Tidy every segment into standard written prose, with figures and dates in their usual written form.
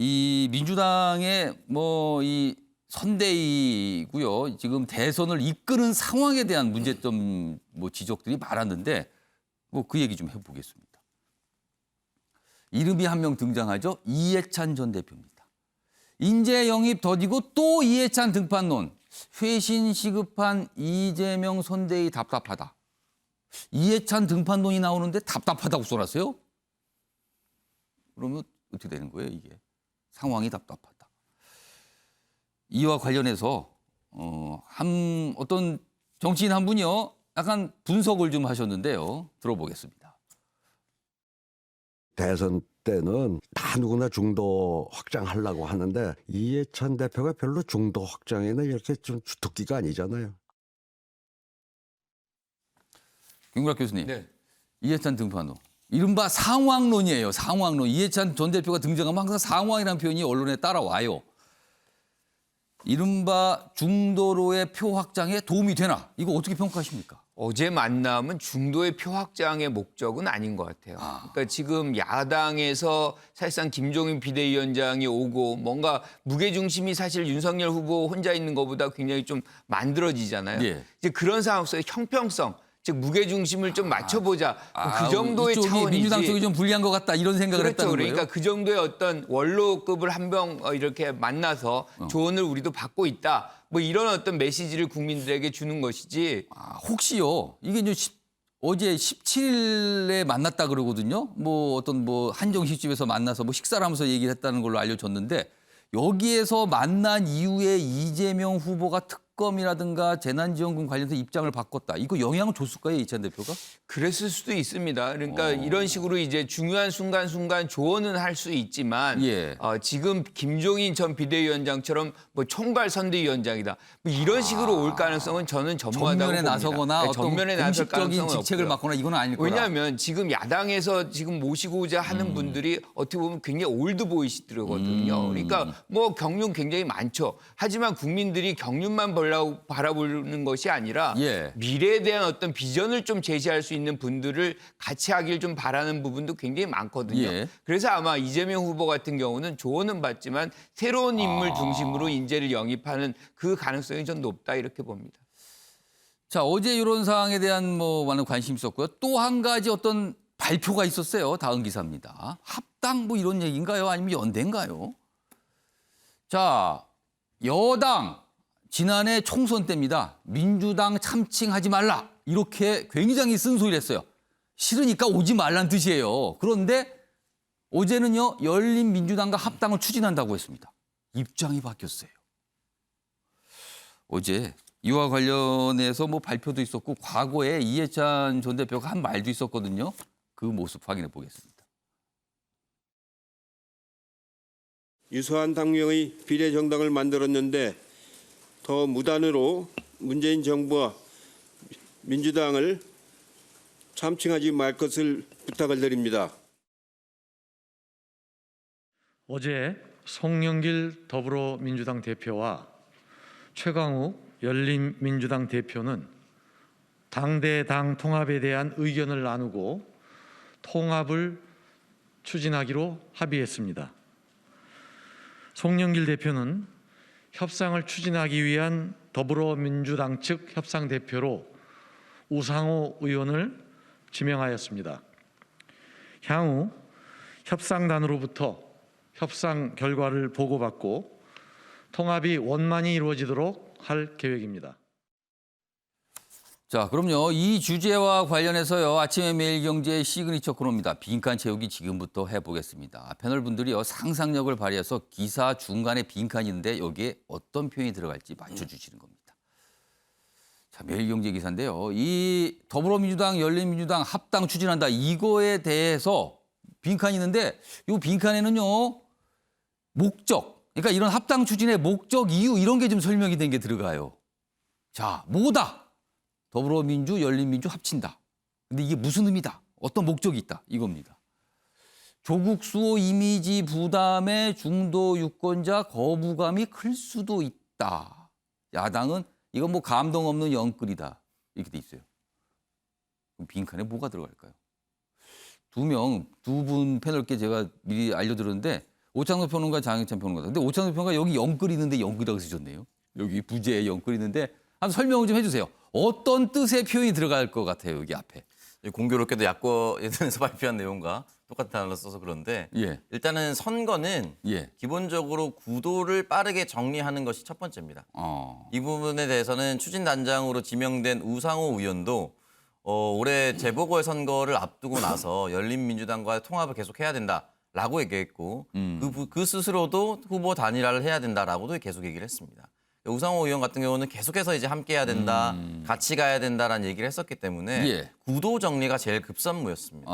이 민주당의 뭐 이 선대위고요. 지금 대선을 이끄는 상황에 대한 문제점 뭐 지적들이 많았는데 뭐 그 얘기 좀 해보겠습니다. 이름이 한 명 등장하죠. 이해찬 전 대표입니다. 인재 영입 더디고 또 이해찬 등판론. 회신 시급한 이재명 선대위 답답하다. 이해찬 등판론이 나오는데 답답하다고 써놨어요? 그러면 어떻게 되는 거예요, 이게? 상황이 답답하다. 이와 관련해서 어떤 정치인 한 분이요. 약간 분석을 좀 하셨는데요. 들어보겠습니다. 대선 때는 다 누구나 중도 확장하려고 하는데 이해찬 대표가 별로 중도 확장에는 이렇게 좀 주특기가 아니잖아요. 김구락 교수님. 네. 이해찬 등판론. 이른바 상황론이에요. 상황론. 이해찬 전 대표가 등장하면 항상 상황이라는 표현이 언론에 따라와요. 이른바 중도로의 표 확장에 도움이 되나? 이거 어떻게 평가하십니까? 어제 만남은 중도의 표 확장의 목적은 아닌 것 같아요. 그러니까 지금 야당에서 사실상 김종인 비대위원장이 오고 뭔가 무게중심이 사실 윤석열 후보 혼자 있는 것보다 굉장히 좀 만들어지잖아요. 예. 이제 그런 상황 속에 형평성, 즉 무게중심을 좀 맞춰보자. 그 정도의 이쪽이 차원이지. 민주당 쪽이 좀 불리한 것 같다 이런 생각을 그렇죠. 했다는 거예요? 그러니까 그 정도의 어떤 원로급을 한 명 이렇게 만나서 조언을 우리도 받고 있다. 뭐 이런 어떤 메시지를 국민들에게 주는 것이지. 혹시요. 이게 이제 어제 17일에 만났다 그러거든요. 뭐 어떤 뭐 한정식집에서 만나서 뭐 식사를 하면서 얘기를 했다는 걸로 알려졌는데 여기에서 만난 이후에 이재명 후보가 특검이라든가 재난지원금 관련해서 입장을 바꿨다. 이거 영향을 줬을까요, 이찬 대표가? 그랬을 수도 있습니다. 그러니까 이런 식으로 이제 중요한 순간순간 조언은 할 수 있지만 예. 지금 김종인 전 비대위원장처럼 뭐 총괄 선대위원장이다. 뭐 이런 식으로 올 가능성은 저는 전무하다고 전면에 봅니다. 나서거나 네, 어떤 전면에 나설 공식적인 가능성은 직책을 없고요. 맡거나 이건 아닐 거라. 왜냐하면 지금 야당에서 지금 모시고자 하는 분들이 어떻게 보면 굉장히 올드보이시들거든요. 그러니까 뭐 경륜 굉장히 많죠. 하지만 국민들이 경륜만 바라보는 것이 아니라 예. 미래에 대한 어떤 비전을 좀 제시할 수 있는 분들을 같이 하길 좀 바라는 부분도 굉장히 많거든요. 예. 그래서 아마 이재명 후보 같은 경우는 조언은 받지만 새로운 인물 중심으로 인재를 영입하는 그 가능성이 좀 높다 이렇게 봅니다. 자, 어제 이런 사항에 대한 뭐 많은 관심이 있었고요. 또 한 가지 어떤 발표가 있었어요. 다음 기사입니다. 합당 뭐 이런 얘기인가요? 아니면 연대인가요? 자, 여당 지난해 총선 때입니다. 민주당 참칭하지 말라. 이렇게 굉장히 쓴소리를 했어요. 싫으니까 오지 말란 뜻이에요. 그런데 어제는요. 열린민주당과 합당을 추진한다고 했습니다. 입장이 바뀌었어요. 어제 이와 관련해서 뭐 발표도 있었고 과거에 이해찬 전 대표가 한 말도 있었거든요. 그 모습 확인해 보겠습니다. 유소한 당명의 비례정당을 만들었는데 더 무단으로 문재인 정부와 민주당을 참칭하지 말 것을 부탁을 드립니다. 어제 송영길 더불어민주당 대표와 최강욱 열린민주당 대표는 당대당 통합에 대한 의견을 나누고 통합을 추진하기로 합의했습니다. 송영길 대표는 협상을 추진하기 위한 더불어민주당 측 협상대표로 우상호 의원을 지명하였습니다. 향후 협상단으로부터 협상 결과를 보고받고 통합이 원만히 이루어지도록 할 계획입니다. 자, 그럼요. 이 주제와 관련해서요. 아침에 매일경제의 시그니처 코너입니다. 빈칸 채우기 지금부터 해보겠습니다. 패널 분들이요. 상상력을 발휘해서 기사 중간에 빈칸이 있는데 여기에 어떤 표현이 들어갈지 맞춰주시는 겁니다. 자, 매일경제 기사인데요. 이 더불어민주당, 열린민주당 합당 추진한다. 이거에 대해서 빈칸이 있는데 이 빈칸에는요. 목적, 그러니까 이런 합당 추진의 목적, 이유 이런 게 좀 설명이 된 게 들어가요. 자, 뭐다? 더불어민주, 열린민주 합친다. 근데 이게 무슨 의미다? 어떤 목적이 있다? 이겁니다. 조국 수호 이미지 부담에 중도 유권자 거부감이 클 수도 있다. 야당은 이건 뭐 감동 없는 영끌이다. 이렇게 돼 있어요. 그럼 빈칸에 뭐가 들어갈까요? 두 분 패널께 제가 미리 알려드렸는데 오창석 평론가, 장영찬 평론가. 근데 오창석 평론가 여기 영 끓이는데 영끓이라고 쓰셨네요. 여기 부제에 영 끓이는데 한번 설명을 좀 해주세요. 어떤 뜻의 표현이 들어갈 것 같아요, 여기 앞에. 공교롭게도 야권에서 발표한 내용과 똑같은 단어를 써서 그런데 예. 일단은 선거는 예. 기본적으로 구도를 빠르게 정리하는 것이 첫 번째입니다. 이 부분에 대해서는 추진단장으로 지명된 우상호 의원도 올해 재보궐선거를 앞두고 나서 열린민주당과의 통합을 계속해야 된다라고 얘기했고 그 스스로도 후보 단일화를 해야 된다라고도 계속 얘기를 했습니다. 우상호 의원 같은 경우는 계속해서 이제 함께해야 된다, 같이 가야 된다라는 얘기를 했었기 때문에 예. 구도 정리가 제일 급선무였습니다.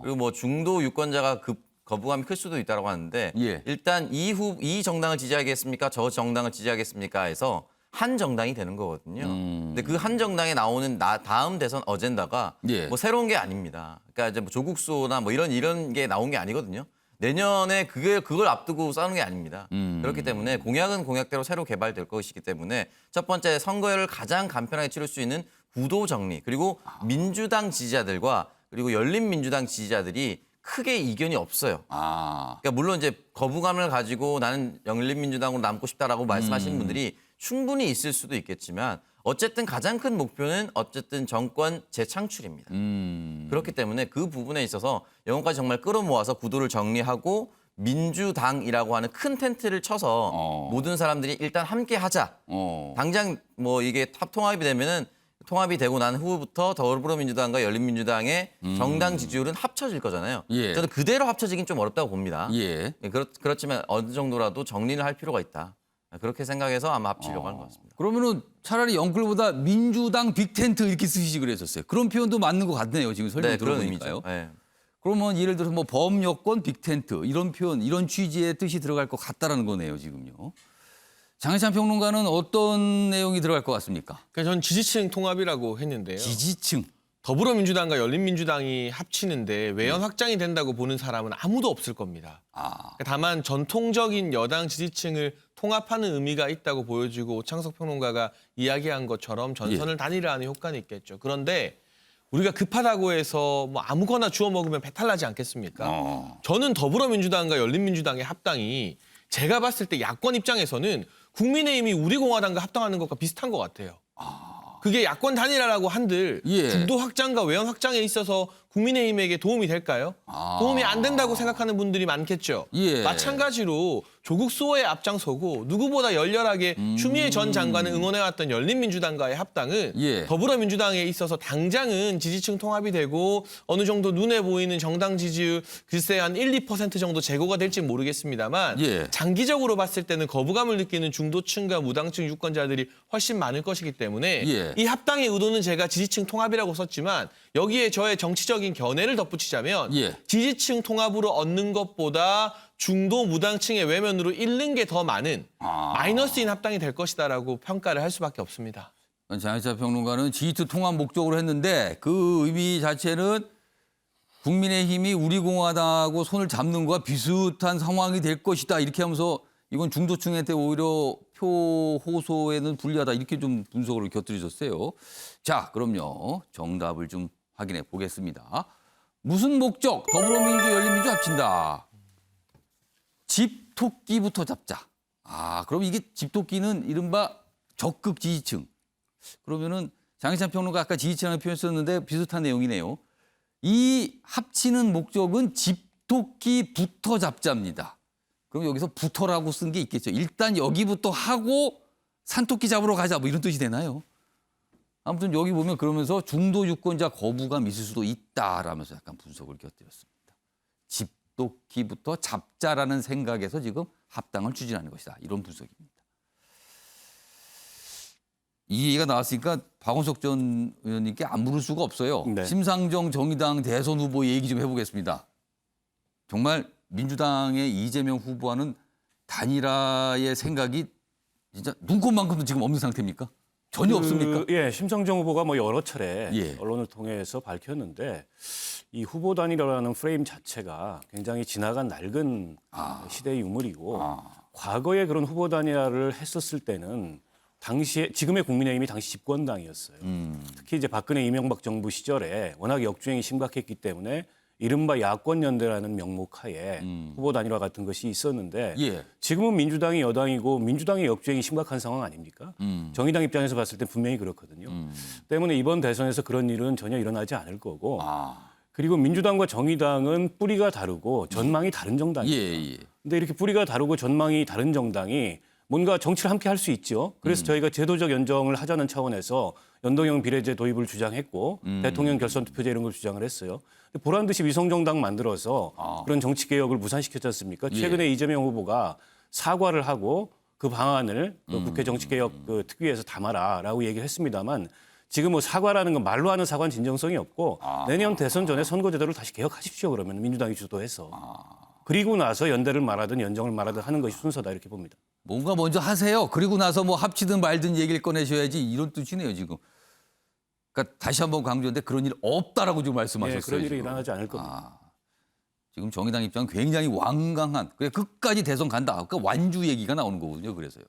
그리고 뭐 중도 유권자가 거부감이 클 수도 있다고 하는데 예. 일단 이 정당을 지지하겠습니까? 저 정당을 지지하겠습니까? 해서 한 정당이 되는 거거든요. 근데 그 한 정당에 나오는 다음 대선 어젠다가 예. 뭐 새로운 게 아닙니다. 그러니까 이제 뭐 조국수나 뭐 이런 게 나온 게 아니거든요. 내년에 그걸 앞두고 싸우는 게 아닙니다. 그렇기 때문에 공약은 공약대로 새로 개발될 것이기 때문에 첫 번째 선거를 가장 간편하게 치를 수 있는 구도 정리 그리고 민주당 지지자들과 그리고 열린민주당 지지자들이 크게 이견이 없어요. 그러니까 물론 이제 거부감을 가지고 나는 열린민주당으로 남고 싶다라고 말씀하시는 분들이 충분히 있을 수도 있겠지만 어쨌든 가장 큰 목표는 어쨌든 정권 재창출입니다. 그렇기 때문에 그 부분에 있어서 영혼까지 정말 끌어모아서 구도를 정리하고 민주당이라고 하는 큰 텐트를 쳐서 모든 사람들이 일단 함께 하자. 당장 뭐 이게 통합이 되면은 통합이 되고 난 후부터 더불어민주당과 열린민주당의 정당 지지율은 합쳐질 거잖아요. 예. 저는 그대로 합쳐지긴 좀 어렵다고 봅니다. 예. 그렇지만 어느 정도라도 정리를 할 필요가 있다. 그렇게 생각해서 아마 합치려고 하는 것 같습니다. 그러면은 차라리 영끌보다 민주당 빅텐트 이렇게 쓰시지 그랬었어요. 그런 표현도 맞는 것 같네요. 지금 설명 네, 그런 들어보니까요. 의미죠. 네. 그러면 예를 들어서 뭐 범여권 빅텐트 이런 표현, 이런 취지의 뜻이 들어갈 것 같다라는 거네요. 지금요. 장혜찬 평론가는 어떤 내용이 들어갈 것 같습니까? 그러니까 전 지지층 통합이라고 했는데요. 지지층. 더불어민주당과 열린민주당이 합치는데 외연 확장이 된다고 보는 사람은 아무도 없을 겁니다. 그러니까 다만 전통적인 여당 지지층을 통합하는 의미가 있다고 보여지고 오창석 평론가가 이야기한 것처럼 전선을 단일화하는 효과는 있겠죠. 그런데 우리가 급하다고 해서 뭐 아무거나 주워 먹으면 배탈 나지 않겠습니까? 저는 더불어민주당과 열린민주당의 합당이 제가 봤을 때 야권 입장에서는 국민의힘이 우리공화당과 합당하는 것과 비슷한 것 같아요. 그게 야권 단일화라고 한들 예. 중도 확장과 외연 확장에 있어서 국민의힘에게 도움이 될까요? 도움이 안 된다고 생각하는 분들이 많겠죠. 예. 마찬가지로 조국 수호에 앞장서고 누구보다 열렬하게 추미애 전 장관을 응원해왔던 열린민주당과의 합당은 예. 더불어민주당에 있어서 당장은 지지층 통합이 되고 어느 정도 눈에 보이는 정당 지지율 글쎄 한 1~2% 정도 제고가 될지 모르겠습니다만 예. 장기적으로 봤을 때는 거부감을 느끼는 중도층과 무당층 유권자들이 훨씬 많을 것이기 때문에 예. 이 합당의 의도는 제가 지지층 통합이라고 썼지만 여기에 저의 정치적인 견해를 덧붙이자면 예. 지지층 통합으로 얻는 것보다 중도 무당층의 외면으로 잃는 게 더 많은 마이너스인 합당이 될 것이다라고 평가를 할 수밖에 없습니다. 장혜찬 평론가는 지지층 통합 목적으로 했는데 그 의미 자체는 국민의힘이 우리공화당하고 손을 잡는 것과 비슷한 상황이 될 것이다. 이렇게 하면서 이건 중도층한테 오히려 표 호소에는 불리하다. 이렇게 좀 분석을 곁들이셨어요. 자, 그럼요. 정답을 좀 확인해 보겠습니다. 무슨 목적? 더불어민주, 열린민주 합친다. 집토끼부터 잡자. 그럼 이게 집토끼는 이른바 적극 지지층. 그러면은 장혜찬 평론가 아까 지지층이라는 표현 썼는데 비슷한 내용이네요. 이 합치는 목적은 집토끼부터 잡자입니다. 그럼 여기서 부터라고 쓴 게 있겠죠. 일단 여기부터 하고 산토끼 잡으러 가자. 뭐 이런 뜻이 되나요? 아무튼 여기 보면 그러면서 중도 유권자 거부감 있을 수도 있다라면서 약간 분석을 곁들였습니다. 집토끼부터 잡자라는 생각에서 지금 합당을 추진하는 것이다. 이런 분석입니다. 이 얘기가 나왔으니까 박원석 전 의원님께 안 물을 수가 없어요. 네. 심상정 정의당 대선 후보 얘기 좀 해보겠습니다. 정말 민주당의 이재명 후보와는 단일화의 생각이 진짜 눈꼽만큼도 지금 없는 상태입니까? 전혀 없습니까? 예, 심상정 후보가 뭐 여러 차례 예. 언론을 통해서 밝혔는데 이 후보 단일화라는 프레임 자체가 굉장히 지나간 낡은 시대의 유물이고 과거에 그런 후보 단일화를 했었을 때는 당시에 지금의 국민의힘이 당시 집권당이었어요. 특히 이제 박근혜 이명박 정부 시절에 워낙 역주행이 심각했기 때문에 이른바 야권연대라는 명목하에 후보 단일화 같은 것이 있었는데 예. 지금은 민주당이 여당이고 민주당의 역주행이 심각한 상황 아닙니까? 정의당 입장에서 봤을 때 분명히 그렇거든요. 때문에 이번 대선에서 그런 일은 전혀 일어나지 않을 거고 그리고 민주당과 정의당은 뿌리가 다르고 전망이 다른 정당이에요. 예. 근데 이렇게 뿌리가 다르고 전망이 다른 정당이 뭔가 정치를 함께 할 수 있죠. 그래서 저희가 제도적 연정을 하자는 차원에서 연동형 비례제 도입을 주장했고 대통령 결선 투표제 이런 걸 주장을 했어요. 근데 보란 듯이 위성정당 만들어서 그런 정치 개혁을 무산시켰지 않습니까? 최근에 이재명 후보가 사과를 하고 그 방안을 그 국회 정치개혁 그 특위에서 담아라라고 얘기를 했습니다만 지금 뭐 사과라는 건 말로 하는 사과는 진정성이 없고 내년 대선 전에 선거제도를 다시 개혁하십시오. 그러면 민주당이 주도해서. 그리고 나서 연대를 말하든 연정을 말하든 하는 것이 순서다 이렇게 봅니다. 뭔가 먼저 하세요. 그리고 나서 뭐 합치든 말든 얘기를 꺼내셔야지 이런 뜻이네요 지금. 그러니까 다시 한번 강조했는데 그런 일 없다라고 지금 말씀하셨어요. 그런 일이 지금. 일어나지 않을 겁니다. 지금 정의당 입장은 굉장히 완강한. 그래 끝까지 대선 간다. 그러니까 완주 얘기가 나오는 거거든요. 그래서요.